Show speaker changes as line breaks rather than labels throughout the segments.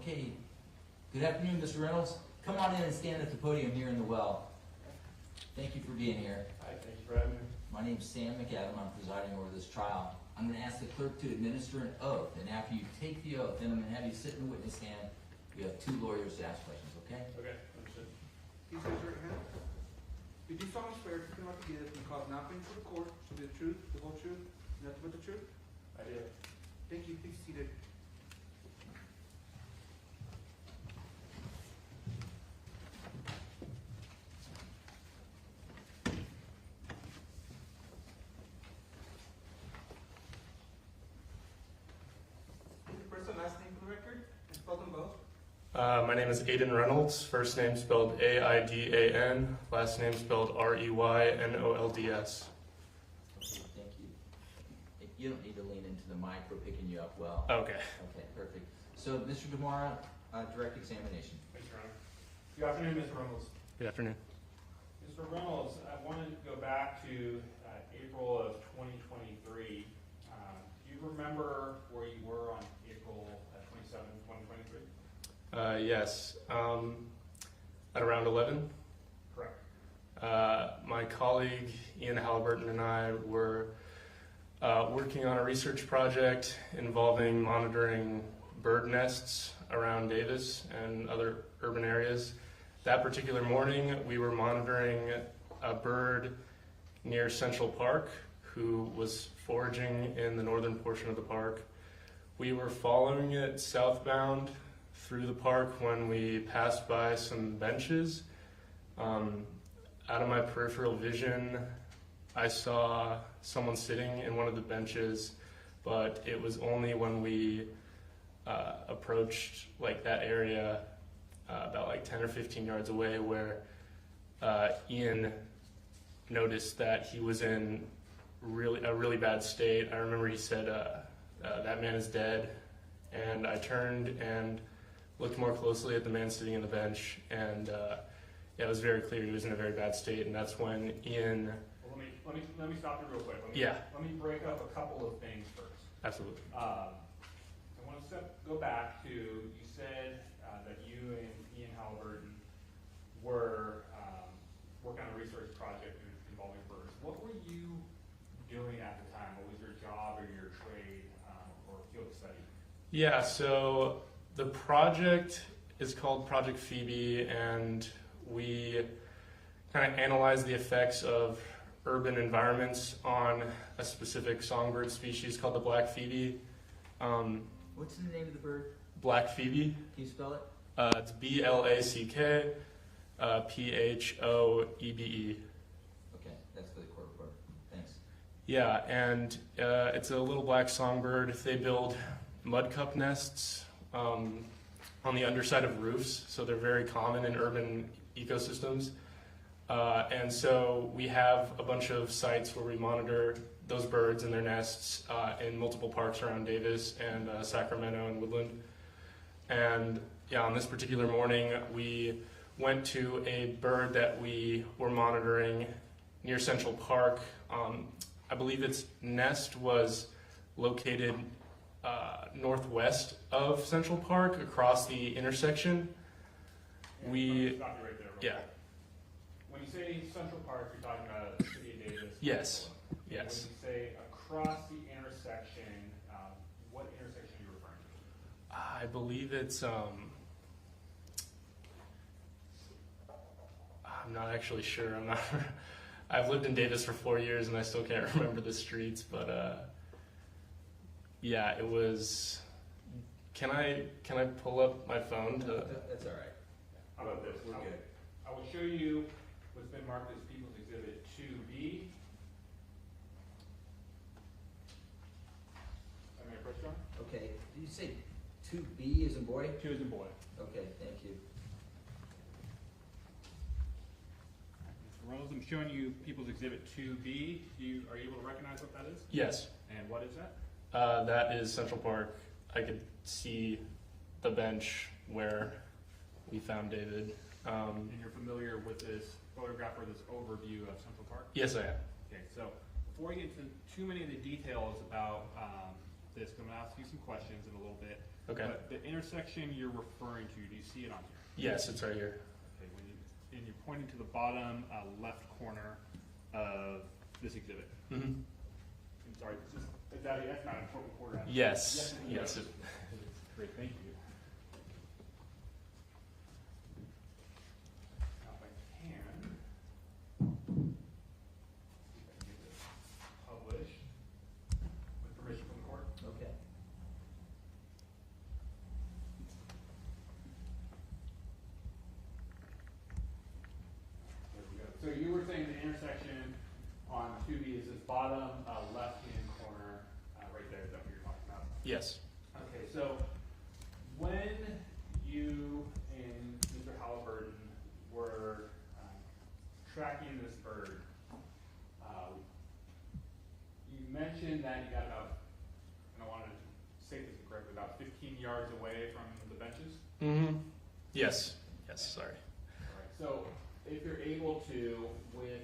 Okay. Good afternoon, Mr. Reynolds. Come on in and stand at the podium here in the well. Thank you for being here.
Hi, thank you for having me.
My name is Sam McAdam. I'm presiding over this trial. I'm going to ask the clerk to administer an oath, and after you take the oath, then I'm going to have you sit in the witness stand. We have two lawyers to ask questions, okay?
Okay, understood.
Please raise your right hand. You do solemnly swear to confirm what you give and cause nothing for the court to be the truth, the whole truth, and nothing but the truth?
I did.
Thank you. Please be seated. First and last name for the record, and spell them both.
My name is Aidan Reynolds. First name spelled A-I-D-A-N. Last name spelled R-E-Y-N-O-L-D-S.
Okay, thank you. You don't need to lean into the mic. We're picking you up well.
Okay.
Okay, perfect. So, Mr. DeMora, direct examination.
Thanks, Your Honor. Good afternoon, Mr. Reynolds.
Good afternoon.
Mr. Reynolds, I wanted to go back to April of 2023. Do you remember where you were on April 27, 2023?
Yes. At around 11.
Correct.
My colleague Ian Halliburton and I were working on a research project involving monitoring bird nests around Davis and other urban areas. That particular morning, we were monitoring a bird near Central Park who was foraging in the northern portion of the park. We were following it southbound through the park when we passed by some benches. Out of my peripheral vision, I saw someone sitting in one of the benches, but it was only when we approached like that area about like 10 or 15 yards away where Ian noticed that he was in a really bad state. I remember he said, that man is dead. And I turned and looked more closely at the man sitting on the bench, and yeah, it was very clear he was in a very bad state. And that's when Ian.
Well, let me stop you real quick. Let me break up a couple of things first.
Absolutely.
I want to go back to, you said that you and Ian Halliburton were working on a research project involving birds. What were you doing at the time? What was your job or your trade or field of study?
Yeah, so the project is called Project Phoebe, and we kind of analyze the effects of urban environments on a specific songbird species called the black phoebe.
What's the name of the bird?
Black phoebe.
Can you spell it?
It's B-L-A-C-K P-H-O-E-B-E.
Okay, that's for the court report. Thanks.
Yeah, and it's a little black songbird. They build mud cup nests on the underside of roofs, so they're very common in urban ecosystems. And so we have a bunch of sites where we monitor those birds and their nests in multiple parks around Davis and Sacramento and Woodland. And yeah, on this particular morning, we went to a bird that we were monitoring near Central Park. I believe its nest was located northwest of Central Park across the intersection.
Let me stop you right there.
Yeah.
When you say Central Park, you're talking about the city of Davis?
Yes.
And
Yes.
when you say across the intersection, what intersection are you referring to?
I believe it's I'm not actually sure. I've lived in Davis for 4 years and I still can't remember the streets, but yeah, it was. Can I pull up my phone to?
That's all right.
How about this?
We're good.
I will show you what's been marked as People's Exhibit 2B. Am I approach, John?
Okay, did you say 2B as in boy?
2 as in boy.
Okay, thank you.
Mr. Reynolds, I'm showing you People's Exhibit 2B. Are you able to recognize what that is?
Yes.
And what is that?
That is Central Park. I could see the bench where we found David.
And you're familiar with this photograph or this overview of Central Park?
Yes, I am.
Okay, so before we get into too many of the details about this. I'm going to ask you some questions in a little bit.
Okay.
But the intersection you're referring to, do you see it on here?
Yes, it's right here.
Okay, and you're pointing to the bottom left corner of this exhibit.
Mm-hmm.
I'm sorry, that's not an important corner.
Yes. Yes.
Great, thank you. Now if I can, see if I can get this published with permission from the court.
Okay.
There we go. So you were saying the intersection on Phoebe is this bottom left-hand corner right there. Is that what you're talking about?
Yes.
Okay, so when you and Mr. Halliburton were tracking this bird, you mentioned that you got about, and I wanted to say this correctly, about 15 yards away from the benches.
Mm-hmm. Yes. Yes. Sorry.
All right. So if you're able to, with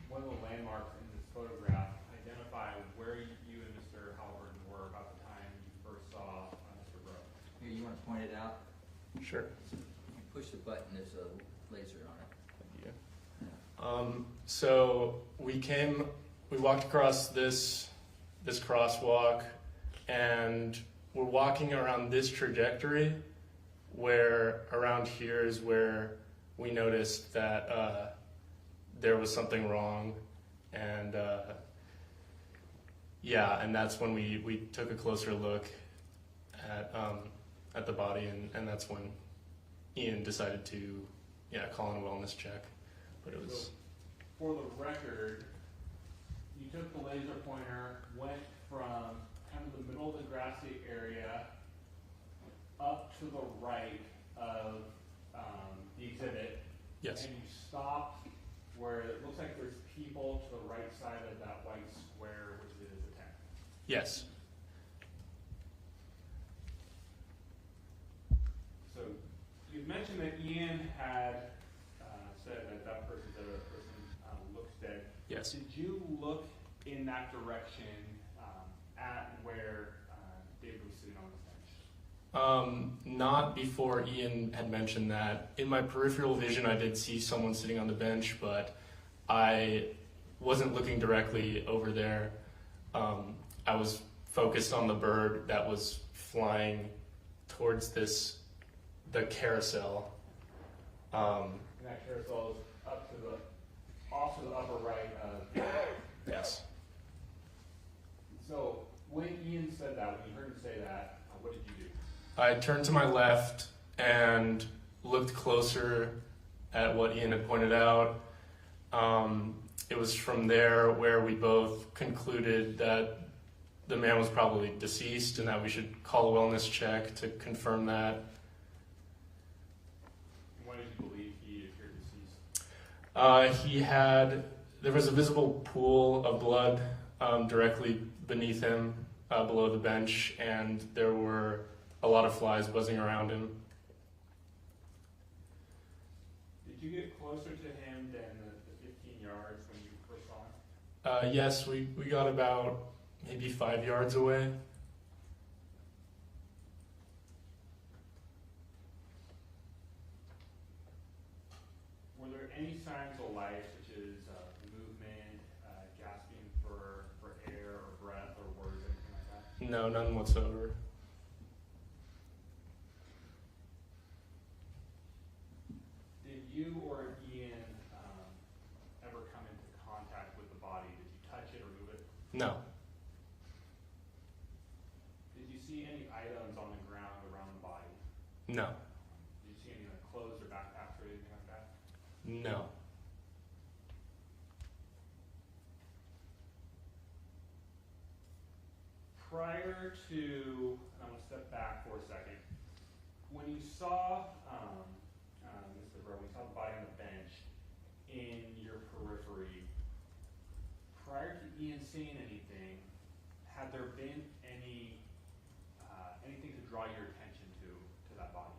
one of the landmarks in this photograph, identify where you and Mr. Halliburton were about the time you first saw Mr. Breaux.
Here, you want to point it out?
Sure.
You push the button, there's a laser on it.
So we walked across this crosswalk, and we're walking around this trajectory, where around here is where we noticed that there was something wrong, and and that's when we took a closer look at the body, and that's when Ian decided to call in a wellness check. But it was.
So, for the record, you took the laser pointer, went from kind of the middle of the grassy area up to the right of the exhibit.
Yes.
And you stopped where it looks like there's people to the right side of that white square, which is the tent.
Yes.
So you mentioned that Ian had said that person looks dead.
Yes.
Did you look in that direction at where David was sitting on his bench?
Not before Ian had mentioned that. In my peripheral vision, I did see someone sitting on the bench, but I wasn't looking directly over there. I was focused on the bird that was flying towards the carousel.
And that carousel is off to the upper right of.
Yes.
So when Ian said that, when you heard him say that, what did you do?
I turned to my left and looked closer at what Ian had pointed out. It was from there where we both concluded that the man was probably deceased and that we should call a wellness check to confirm that.
Why did you believe he appeared deceased?
There was a visible pool of blood directly beneath him, below the bench, and there were a lot of flies buzzing around him.
Did you get closer to him than the 15 yards when you first saw him?
Yes, we got about maybe 5 yards away.
Were there any signs of life, such as movement, gasping for air or breath or words, anything like that?
No, none whatsoever.
Did you or Ian ever come into contact with the body? Did you touch it or move it?
No.
Did you see any items on the ground around the body?
No.
Did you see any like clothes or backpacks or anything like that?
No.
Prior to, and I'm going to step back for a second, when you saw Mr. Breaux, when you saw the body on the bench in your periphery, prior to Ian seeing anything, had there been anything to draw your attention to that body?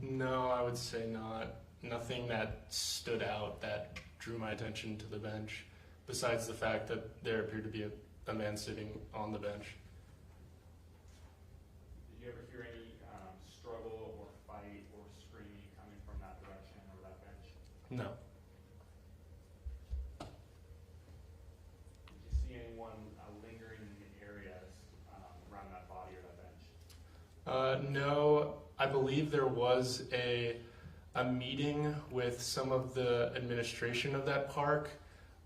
No, I would say not. Nothing that stood out that drew my attention to the bench, besides the fact that there appeared to be a man sitting on the bench.
Did you ever hear any struggle or fight or screaming coming from that direction or that bench?
No.
Did you see anyone lingering in the areas around that body or that bench?
No, I believe there was a meeting with some of the administration of that park.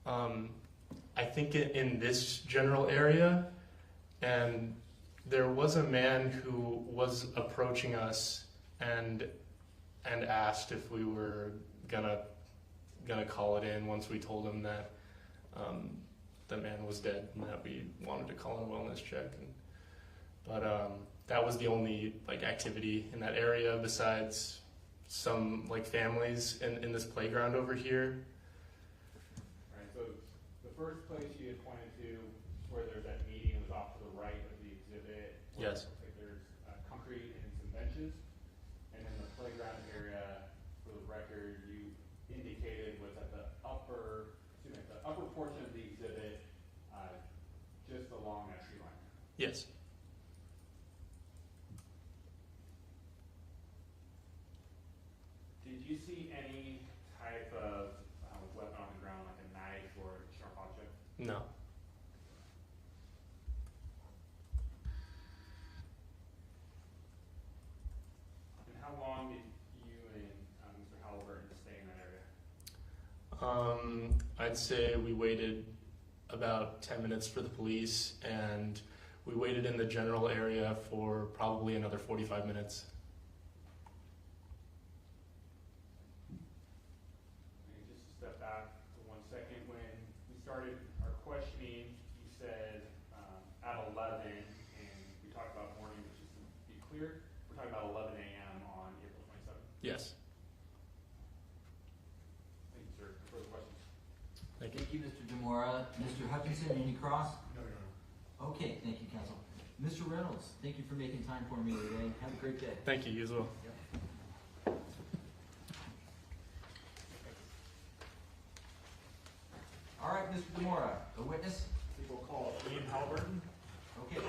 I think in this general area, and there was a man who was approaching us and asked if we were gonna call it in once we told him that the man was dead and that we wanted to call in a wellness check. But that was the only activity in that area besides some families in this playground over here.
Right, so the first place you had pointed to where there's that meeting was off to the right of the exhibit.
Yes.
There's concrete and some benches. And then the playground area, for the record, you indicated was at the upper portion of the exhibit, just along that tree line.
Yes.
Did you see any type of weapon on the ground, like a knife or a sharp object?
No.
And how long did you and Mr. Halliburton stay in that area?
I'd say we waited about 10 minutes for the police, and we waited in the general area for probably another 45 minutes.
Okay, just to step back for 1 second. When we started our questioning, you said at 11, and we talked about morning, which is to be clear, we're talking about 11 a.m. on April 27th.
Yes.
Thank you, sir. No further questions?
Thank you.
Thank you, Mr. Demora. Mr. Hutchinson, any cross?
No, Your Honor.
Okay, thank you, counsel. Mr. Reynolds, thank you for making time for me today. Have a great day.
Thank you, you as well.
All right, Mr. Demora, a witness?
People call Ian Halliburton.
Okay.